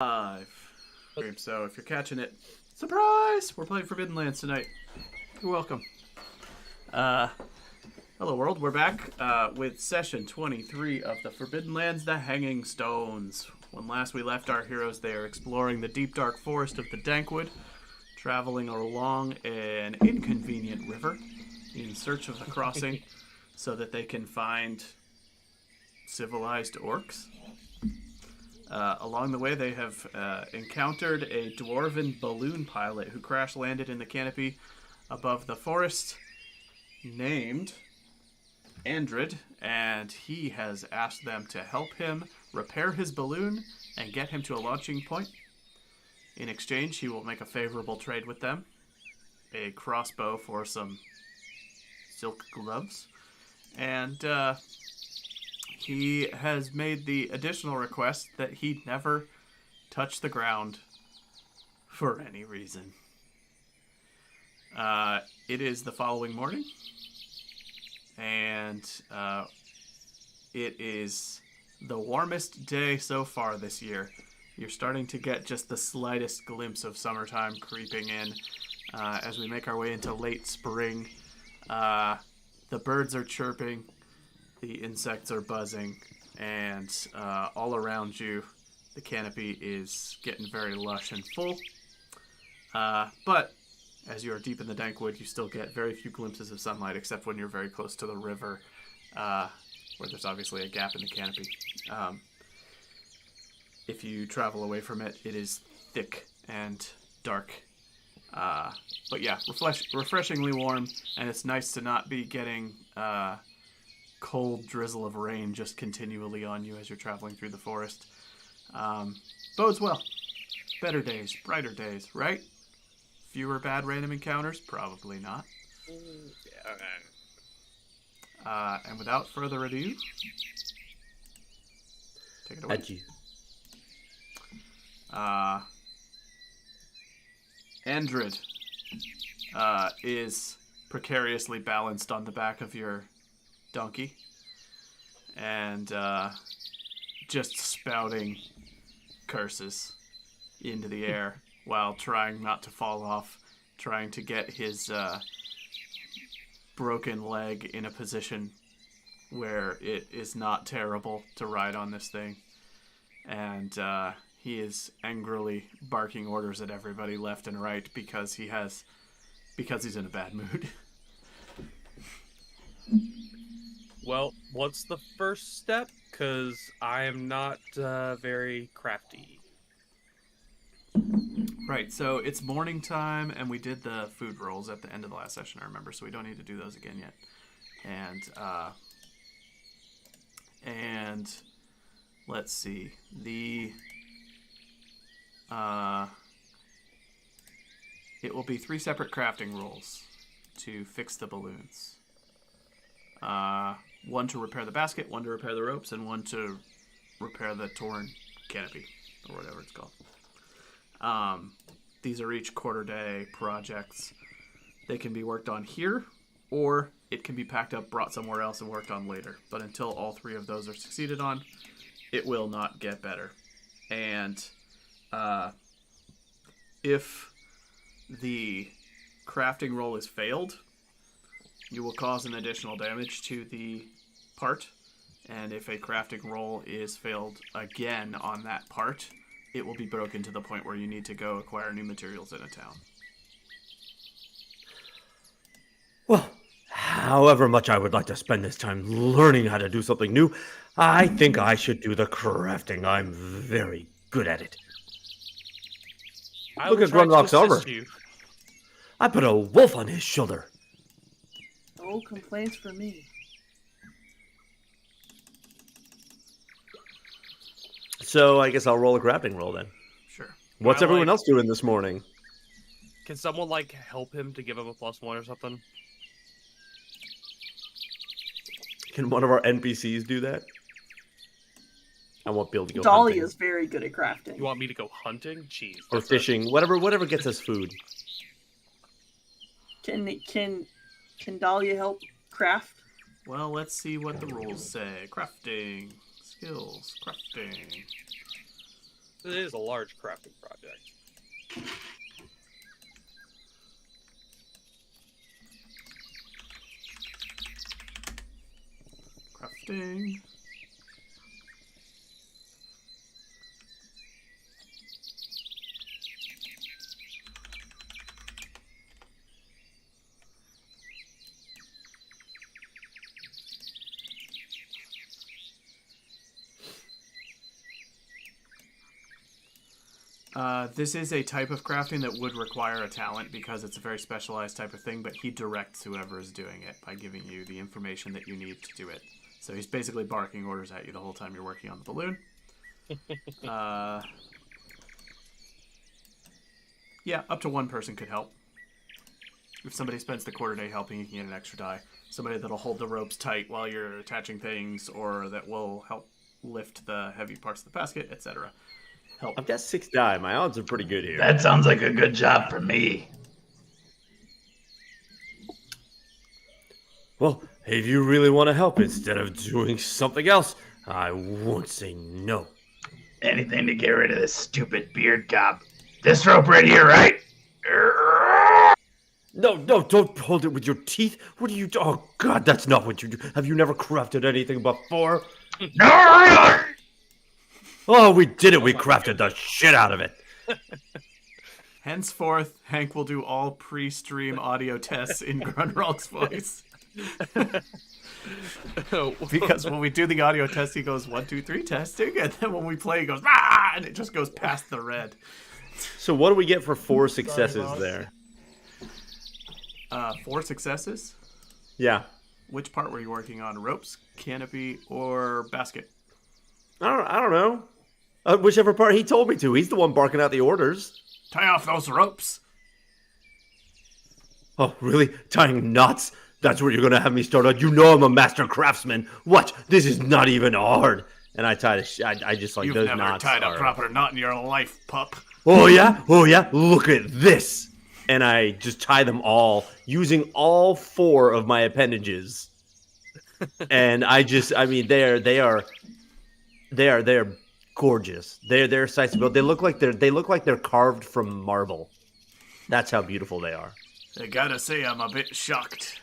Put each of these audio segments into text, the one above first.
Live. So if you're catching it, surprise! We're playing Forbidden Lands tonight. You're welcome. Hello world, we're back with session 23 of the Forbidden Lands, the Hanging Stones. When last we left our heroes, they are exploring the deep dark forest of the Dankwood, traveling along an inconvenient river in search of a crossing so that they can find civilized orcs. Along the way, they have encountered a dwarven balloon pilot who crash-landed in the canopy above the forest, named Andrid, and he has asked them to help him repair his balloon and get him to a launching point. In exchange, he will make a favorable trade with them, a crossbow for some silk gloves, and he has made the additional request that he never touch the ground for any reason. It is the following morning, and it is the warmest day so far this year. You're starting to get just the slightest glimpse of summertime creeping in as we make our way into late spring. The birds are chirping. The insects are buzzing, and all around you, the canopy is getting very lush and full. But as you are deep in the Dankwood, you still get very few glimpses of sunlight, except when you're very close to the river, where there's obviously a gap in the canopy. If you travel away from it, it is thick and dark. But yeah, refreshingly warm, and it's nice to not be getting cold drizzle of rain just continually on you as you're traveling through the forest. Bodes well. Better days, brighter days, right? Fewer bad random encounters? Probably not. And without further ado, take it away. Adieu. Andrid is precariously balanced on the back of your donkey and just spouting curses into the air while trying not to fall off, trying to get his broken leg in a position where it is not terrible to ride on this thing. And he is angrily barking orders at everybody left and right because he's in a bad mood. Well, what's the first step? Because I am not very crafty. Right, so it's morning time, and we did the food rolls at the end of the last session, I remember, so we don't need to do those again yet. And let's see, it will be 3 separate crafting rolls to fix the balloons. 1 to repair the basket, 1 to repair the ropes, and 1 to repair the torn canopy, or whatever it's called. These are each quarter day projects. They can be worked on here, or it can be packed up, brought somewhere else, and worked on later. But until all 3 of those are succeeded on, it will not get better. And if the crafting roll is failed, you will cause an additional damage to the part. And if a crafting roll is failed again on that part, it will be broken to the point where you need to go acquire new materials in a town. Well, however much I would like to spend this time learning how to do something new, I think I should do the crafting. I'm very good at it. Look at Grunlock's armor. I put a wolf on his shoulder. No complaints for me. So I guess I'll roll a crafting roll then. Sure. What's everyone else doing this morning? Can someone help him to give him a +1 or something? Can one of our NPCs do that? I won't be able to go Dolly hunting. is very good at crafting. You want me to go hunting? Jeez. Or fishing, whatever gets us food. Can Dahlia help craft? Well, let's see what the rules say. Crafting. Skills. Crafting. It is a large crafting project. Crafting. This is a type of crafting that would require a talent because it's a very specialized type of thing, but he directs whoever is doing it by giving you the information that you need to do it. So he's basically barking orders at you the whole time you're working on the balloon. Yeah, up to one person could help. If somebody spends the quarter day helping, you can get an extra die. Somebody that'll hold the ropes tight while you're attaching things, or that will help lift the heavy parts of the basket, etc. Help. I've got 6 die. My odds are pretty good here. That sounds like a good job for me. Well, if you really want to help instead of doing something else, I won't say no. Anything to get rid of this stupid beard cop. This rope right here, right? No, don't hold it with your teeth. What are you do? Oh, God, that's not what you do. Have you never crafted anything before? No! Oh, we did it. We crafted the shit out of it. Henceforth, Hank will do all pre-stream audio tests in Grunrock's voice. Because when we do the audio test, he goes 1, 2, 3 testing, and then when we play, he goes ah, and it just goes past the red. So what do we get for 4 successes there? 4 successes. Yeah, Which part were you working on? Ropes, canopy, or basket? I don't know. Whichever part he told me to. He's the one barking out the orders. Tie off those ropes. Oh, really? Tying knots? That's where you're gonna have me start on. You know I'm a master craftsman. What? This is not even hard. And I tied I just like You've those never knots. tied a are- proper knot in your life, pup. Oh yeah? Oh yeah? Look at this. And I just tie them all using all 4 of my appendages. And I mean they're gorgeous. They're size to build. They look like they're carved from marble. That's how beautiful they are. I gotta say, I'm a bit shocked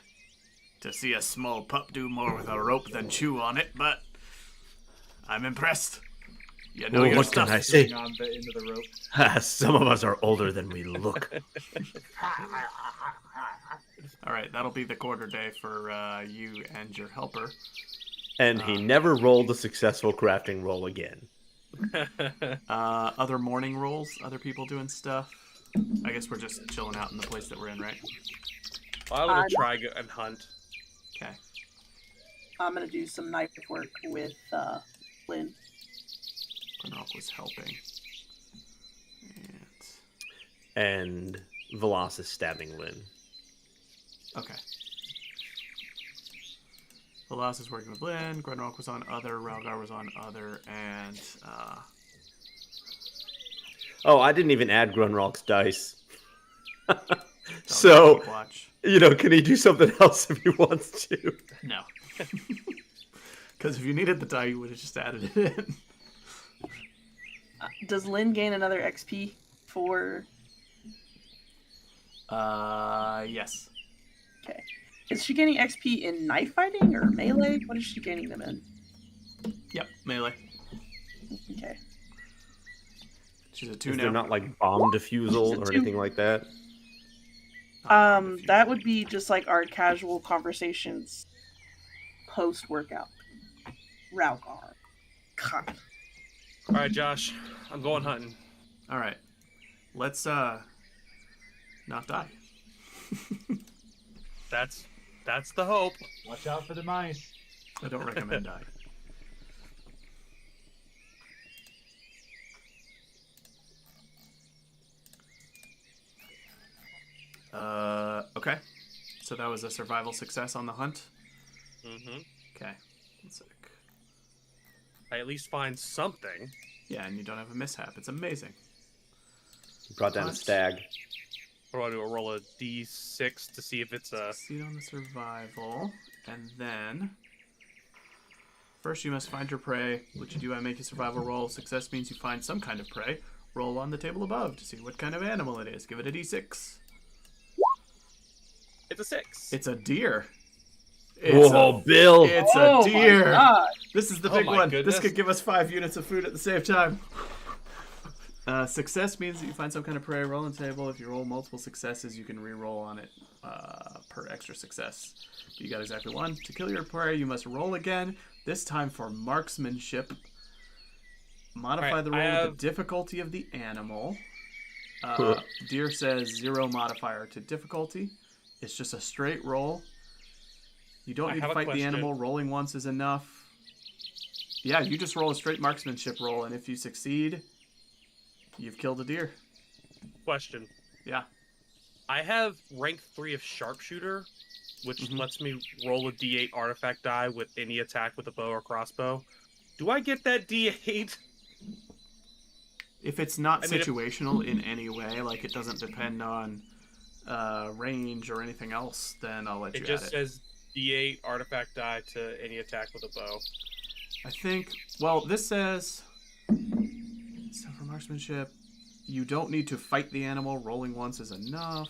to see a small pup do more with a rope than chew on it, but I'm impressed. You know Well, your what can stuff. I say? On the end of the rope. Some of us are older than we look. All right, that'll be the quarter day for you and your helper. And he never rolled a successful crafting roll again. Other morning rolls, other people doing stuff. I guess we're just chilling out in the place that we're in, right? I'm gonna try and hunt. Okay. I'm gonna do some knife work with Lynn. Gronok was helping. And... And Velas is stabbing Lynn. Okay. Velas is working with Lynn, Gronok was on other, Ralgar was on other, and Oh, I didn't even add Grunrock's dice. so So, watch. can he do something else if he wants to? No. Because if you needed the die, you would have just added it in. Does Lynn gain another XP for? Yes. Okay. Is she gaining XP in knife fighting or melee? What is she gaining them in? Yep, melee. Okay. She's a 2 Is now. there not like bomb defusal She's a or 2. anything like that? That would be just like our casual conversations post workout. Ralgar. God. All right, Josh, I'm going hunting. All right. Let's not die. That's the hope. Watch out for the mice. I don't recommend die. Okay. So that was a survival success on the hunt. Mm-hmm. Okay. One sec. I at least find something. Yeah, and you don't have a mishap. It's amazing. Brought down a What? stag. What do I do? A roll a d6 to see if it's a. Succeed on the survival, and then First, you must find your prey, which you do by making a survival roll. Success means you find some kind of prey. Roll on the table above to see what kind of animal it is. Give it a d6. It's a 6. It's a deer. Whoa, Bill! It's Oh a deer. my God. This is the Oh big my one. goodness. This could give us 5 units of food at the same time. Success means that you find some kind of prey. Roll on the table. If you roll multiple successes, you can re-roll on it per extra success. You got exactly 1. To kill your prey, you must roll again. This time for marksmanship. Modify Alright, the roll with the difficulty of the animal. Deer says 0 modifier to difficulty. It's just a straight roll. You don't need to fight the animal. Rolling once is enough. Yeah, you just roll a straight marksmanship roll, and if you succeed, you've killed a deer. Question. Yeah. I have rank 3 of sharpshooter, which lets me roll a d8 artifact die with any attack with a bow or crossbow. Do I get that d8? If it's not situational in any way, like it doesn't depend on range or anything else, then I'll let you add it. It just says d8 artifact die to any attack with a bow. I think, well, this says, so for marksmanship, you don't need to fight the animal. Rolling once is enough.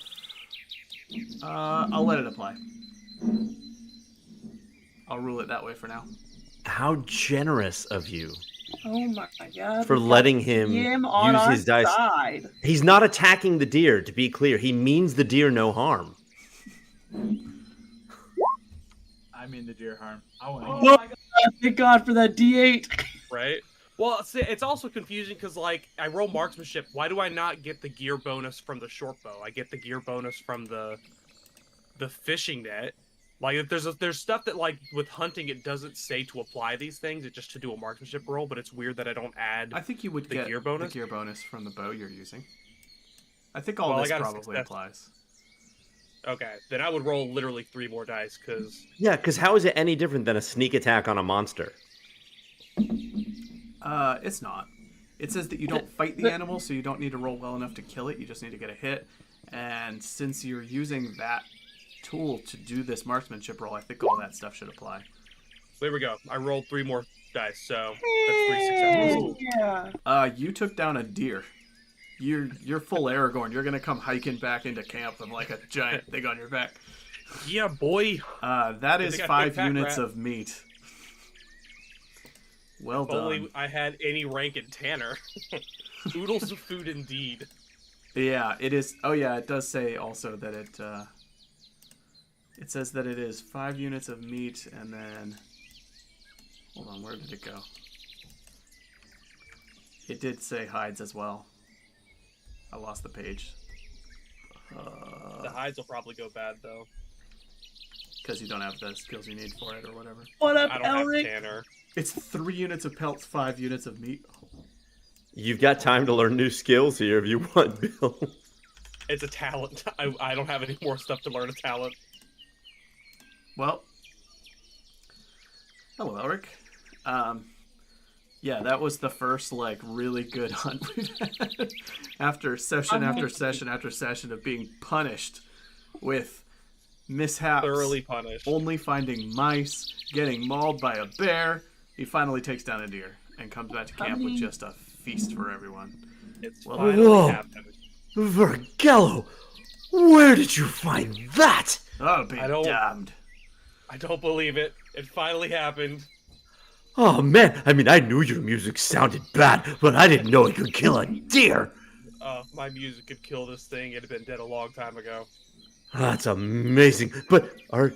I'll let it apply. I'll rule it that way for now. How generous of you Oh my God. for letting him on use our his dice. side. He's not attacking the deer, to be clear. He means the deer no harm. I mean the deer harm. I want Oh my God. Thank God for that D8. Right? Well, see, it's also confusing because, like, I roll marksmanship. Why do I not get the gear bonus from the short bow? I get the gear bonus from the fishing net. Like, if there's stuff that, like, with hunting, it doesn't say to apply these things. It's just to do a marksmanship roll, but it's weird that I don't add I think you would the get gear bonus. the gear bonus from the bow you're using. I think all Well, I this got a probably success. applies. Okay, then I would roll literally 3 more dice, because... Yeah, because how is it any different than a sneak attack on a monster? It's not. It says that you don't fight the animal, so you don't need to roll well enough to kill it. You just need to get a hit. And since you're using that tool to do this marksmanship roll, I think all that stuff should apply. There we go. I rolled 3 more dice, so that's 3 successes. Yeah. You took down a deer. You're full Aragorn. You're gonna come hiking back into camp with like a giant thing on your back. Yeah, boy. That is think I 5 picked that units rat. of meat. Well If done. only I had any rank in Tanner. Oodles of food indeed. Yeah, it is. Oh yeah, it does say also that it says that it is 5 units of meat, and then hold on, where did it go? It did say hides as well. I lost the page. The hides will probably go bad, though. Because you don't have the skills you need for it or whatever. What up, I don't have Elric? Tanner. It's 3 units of pelts, 5 units of meat. You've got time to learn new skills here if you want, Bill. It's a talent. I don't have any more stuff to learn a talent. Well, hello, Elric. Yeah, that was the first like really good hunt we've had after session after session after session of being punished with mishaps. Thoroughly punished. Only finding mice, getting mauled by a bear. He finally takes down a deer and comes back to camp with just a feast for everyone. It's Well, finally Whoa. happened. Vergello, where did you find that? Oh, be I don't- damned. I don't believe it. It finally happened. Oh man, I mean, I knew your music sounded bad, but I didn't know it could kill a deer. My music could kill this thing. It'd have been dead a long time ago. That's amazing. But are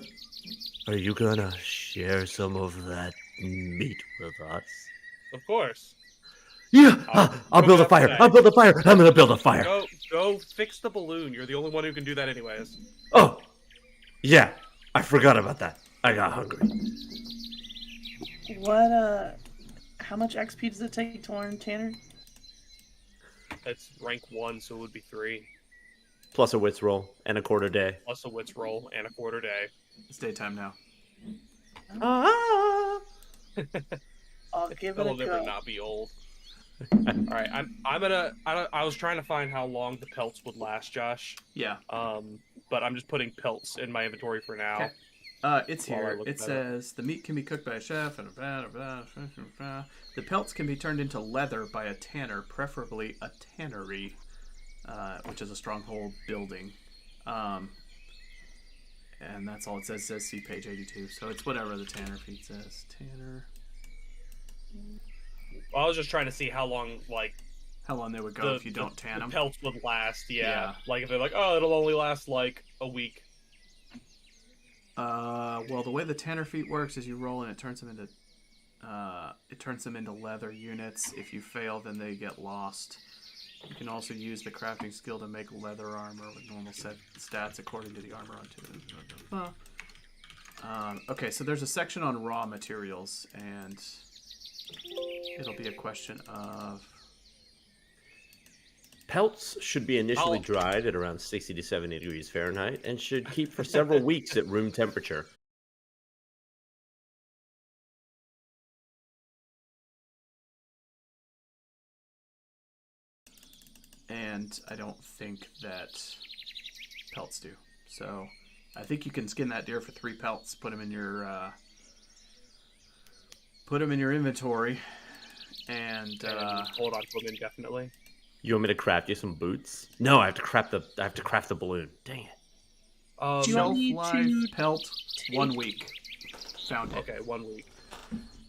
you gonna share some of that meat with us? Of course. Yeah, I'll go build a up fire. today. I'll build a fire. I'm gonna build a fire. Go fix the balloon. You're the only one who can do that anyways. Oh, yeah, I forgot about that. I got hungry. What, how much XP does it take to learn Tanner? That's rank 1, so it would be 3. Plus a wits roll and a quarter day. Plus a wits roll and a quarter day. It's daytime now. Ah. I'll give it It'll a never go. not be old. Alright, I was trying to find how long the pelts would last, Josh. Yeah. But I'm just putting pelts in my inventory for now. Okay. It's While I here. look It that says the meat can be cooked by a chef, and the pelts can be turned into leather by a tanner, preferably a tannery, which is a stronghold building. And that's all it says. It says see page 82. So it's whatever the tanner feed says. Tanner. I was just trying to see how long, like, How long they would go if you don't tan the them. pelts would last. Yeah. Yeah. Like if they're like, oh, it'll only last like a week. Well, the way the tanner feet works is you roll and it turns them into leather units. If you fail, then they get lost. You can also use the crafting skill to make leather armor with normal set stats according to the armor on two. Okay, so there's a section on raw materials, and it'll be a question of... Pelts should be initially Oh. dried at around 60 to 70 degrees Fahrenheit and should keep for several weeks at room temperature. And I don't think that pelts do. So I think you can skin that deer for 3 pelts, put them in your inventory, and Hold on to them indefinitely. You want me to craft you some boots? No, I have to craft the balloon. Dang it. Do you shelf need life to pelt 1 week. Found it. Okay, 1 week.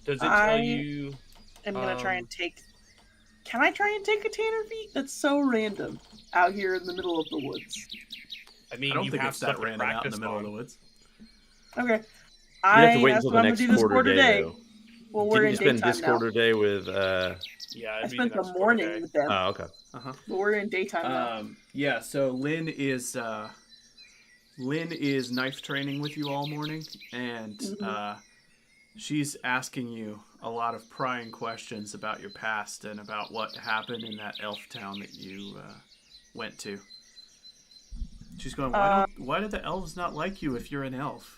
Does it tell I- you? I'm gonna try and take. Can I try and take a tanner feet? That's so random out here in the middle of the woods. I mean, I don't you think have it's that stuff to random out in practice the middle of on. the woods. Okay. You have to wait that's until what the I'm gonna next do this quarter day, though. Well, we're Didn't in you spend daytime this now. quarter day with Yeah, I it'd be spent the next quarter morning day. with them, Oh, okay. Uh-huh. but we're in daytime now. Yeah, so Lynn is knife training with you all morning, and she's asking you a lot of prying questions about your past and about what happened in that elf town that you went to. She's going, why do the elves not like you if you're an elf?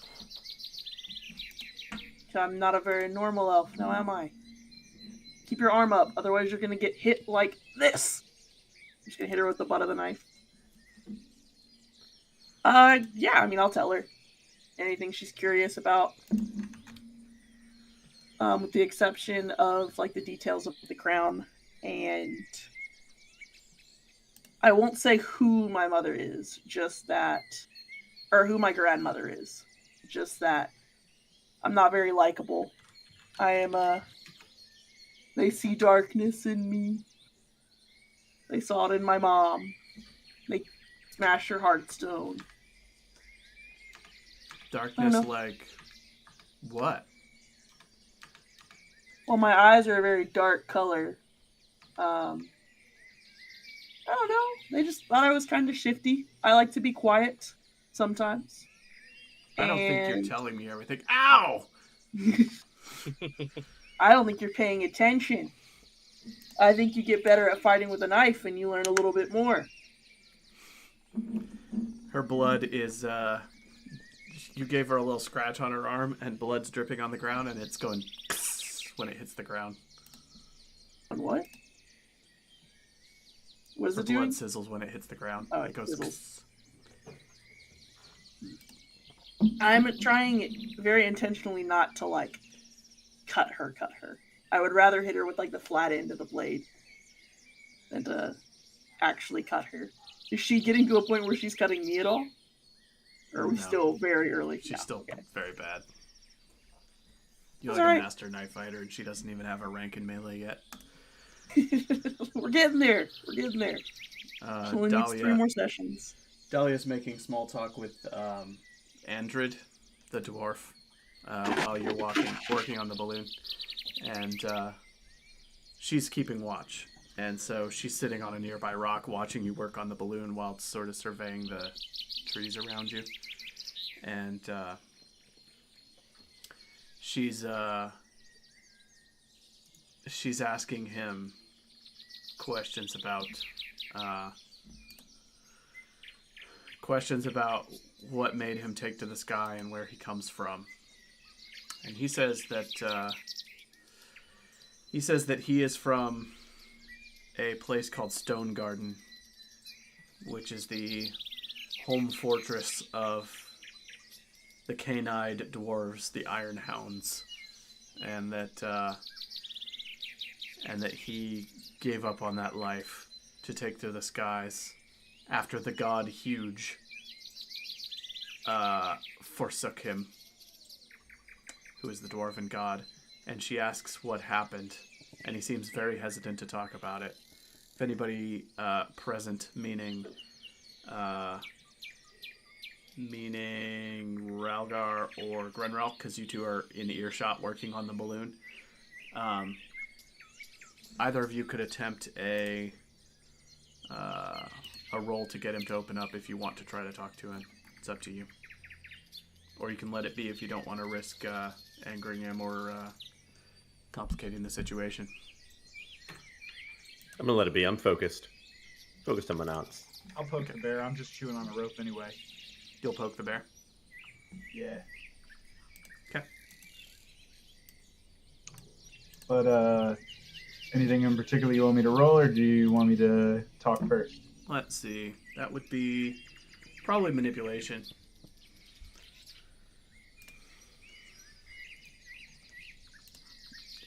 I'm not a very normal elf, now am I? Keep your arm up, otherwise you're gonna get hit like this. I'm just gonna hit her with the butt of the knife. Yeah, I mean, I'll tell her anything she's curious about. With the exception of, like, the details of the crown, and I won't say who my mother is, just that, or who my grandmother is, just that I'm not very likable. I am they see darkness in me. They saw it in my mom. They smashed her heartstone. Darkness, know. like what? Well, my eyes are a very dark color. I don't know. They just thought I was kind of shifty. I like to be quiet sometimes. I don't think you're And- telling me everything. Ow! I don't think you're paying attention. I think you get better at fighting with a knife and you learn a little bit more. Her blood is, you gave her a little scratch on her arm, and blood's dripping on the ground, and it's going when it hits the ground. On what? What is Her it blood doing? sizzles when it hits the ground. Oh, it it goes. sizzles. I'm trying very intentionally not to, like, cut her. I would rather hit her with, like, the flat end of the blade than to actually cut her. Is she getting to a point where she's cutting me at all? Or are we No. still very early? She's No, still okay. very bad. You're That's like a alright. master knife fighter, and she doesn't even have a rank in melee yet. We're getting there. She only needs 3 more sessions. Dahlia's making small talk with Andrid, the dwarf, while you're working on the balloon, and she's keeping watch. And so she's sitting on a nearby rock watching you work on the balloon while sort of surveying the trees around you. And she's asking him questions about what made him take to the sky and where he comes from. And he says that he is from a place called Stone Garden, which is the home fortress of the canine dwarves, the Iron Hounds, and that he gave up on that life to take to the skies after the god Huge forsook him, who is the dwarven god. And she asks what happened, and he seems very hesitant to talk about it. If anybody present, meaning Ralgar or Grenrel, because you two are in earshot working on the balloon, either of you could attempt a roll to get him to open up if you want to try to talk to him. It's up to you. Or you can let it be if you don't want to risk angering him or complicating the situation. I'm gonna let it be. I'm focused. Focused on my knots. I'll poke the bear. I'm just chewing on a rope anyway. You'll poke the bear. Yeah. Okay. But anything in particular you want me to roll, or do you want me to talk first? Let's see. That would be probably manipulation.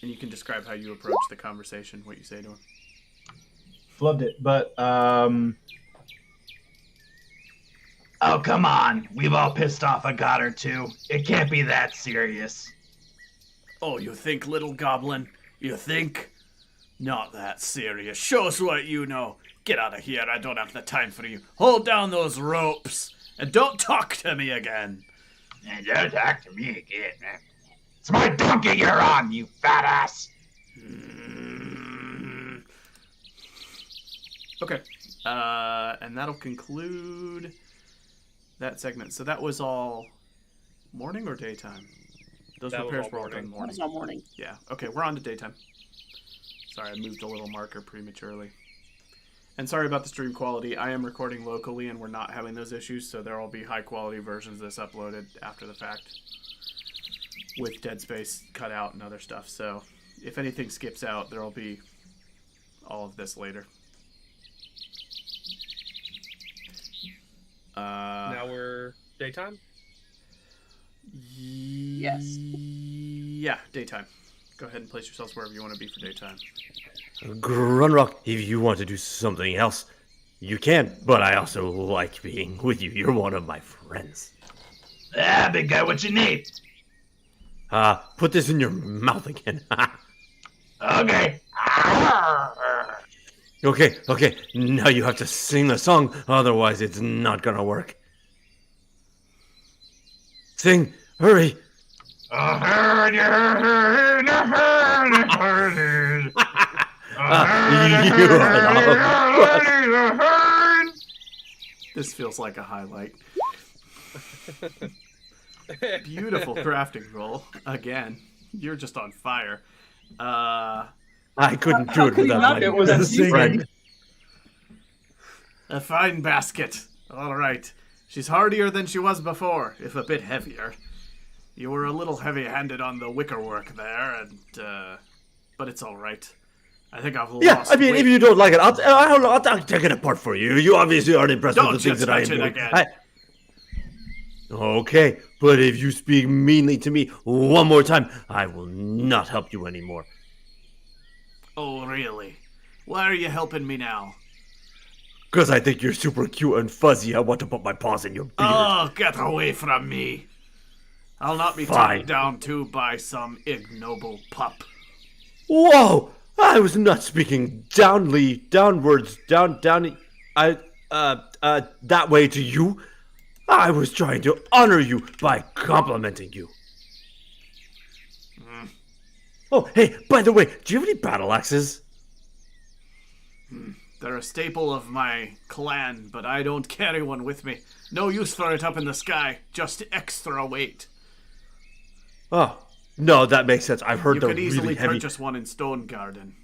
And you can describe how you approach the conversation, what you say to him. Flubbed it, but Oh, come on. We've all pissed off a god or two. It can't be that serious. Oh, you think, little goblin? You think? Not that serious. Show us what you know. Get out of here. I don't have the time for you. Hold down those ropes. And don't talk to me again. And don't talk to me again. It's my donkey you're on, you fat ass. Okay. And that'll conclude that segment. So that was all morning or daytime? Those That was repairs all were all morning. done That morning. was all morning. Yeah. Okay, we're on to daytime. Sorry, I moved a little marker prematurely. And sorry about the stream quality. I am recording locally and we're not having those issues, so there will be high quality versions of this uploaded after the fact with dead space cut out and other stuff. So if anything skips out, there will be all of this later. Now we're daytime? Yes. Yeah, daytime. Go ahead and place yourselves wherever you want to be for daytime. Grunrock, if you want to do something else, you can. But I also like being with you. You're one of my friends. Ah, big guy, what's your name? Put this in your mouth again. Okay. Okay. Now you have to sing the song, otherwise it's not gonna work. Sing, hurry. I heard you heard, I heard, I heard. I heard. This feels like a highlight. Beautiful crafting roll. Again, you're just on fire. I couldn't How do it could you without not my do it without best singing? friend. A fine basket. All right. She's hardier than she was before, if a bit heavier. You were a little heavy-handed on the wicker work there, and but it's all right. I think I've lost. Yeah, I mean, weight. if you don't like it, I'll take it apart for you. You obviously aren't impressed Don't with the things just that I am touch it doing. again. Okay, but if you speak meanly to me one more time, I will not help you anymore. Oh, really? Why are you helping me now? Because I think you're super cute and fuzzy. I want to put my paws in your beard. Oh, get away from me! I'll not be Fine. taken down to by some ignoble pup. Whoa! I was not speaking downwards, that way to you. I was trying to honor you by complimenting you. Oh, hey, by the way, do you have any battle axes? They're a staple of my clan, but I don't carry one with me. No use for it up in the sky, just extra weight. Oh, no, that makes sense. I've heard You they're could easily really heavy. purchase one in Stone Garden.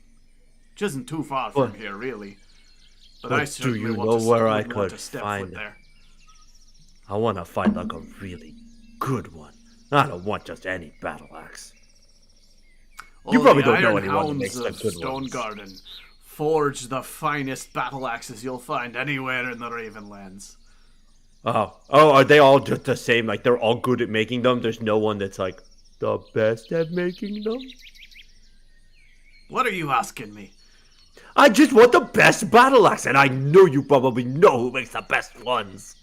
Which isn't too far What? from here, really. But What I do certainly you want know to, where I wouldn't want could to step find foot it? there. I want to find like a really good one. I don't want just any battle axe. You Oh, probably the don't know Iron anyone that Hounds makes the of good Stone ones. Garden forge the finest battle axes you'll find anywhere in the Ravenlands. Are they all just the same? Like they're all good at making them? There's no one that's like the best at making them? What are you asking me? I just want the best battle axe, and I know you probably know who makes the best ones.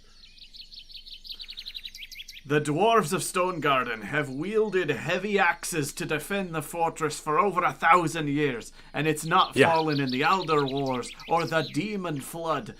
The dwarves of Stonegarden have wielded heavy axes to defend the fortress for over 1,000 years, and it's not Yeah. fallen in the Elder Wars or the Demon Flood.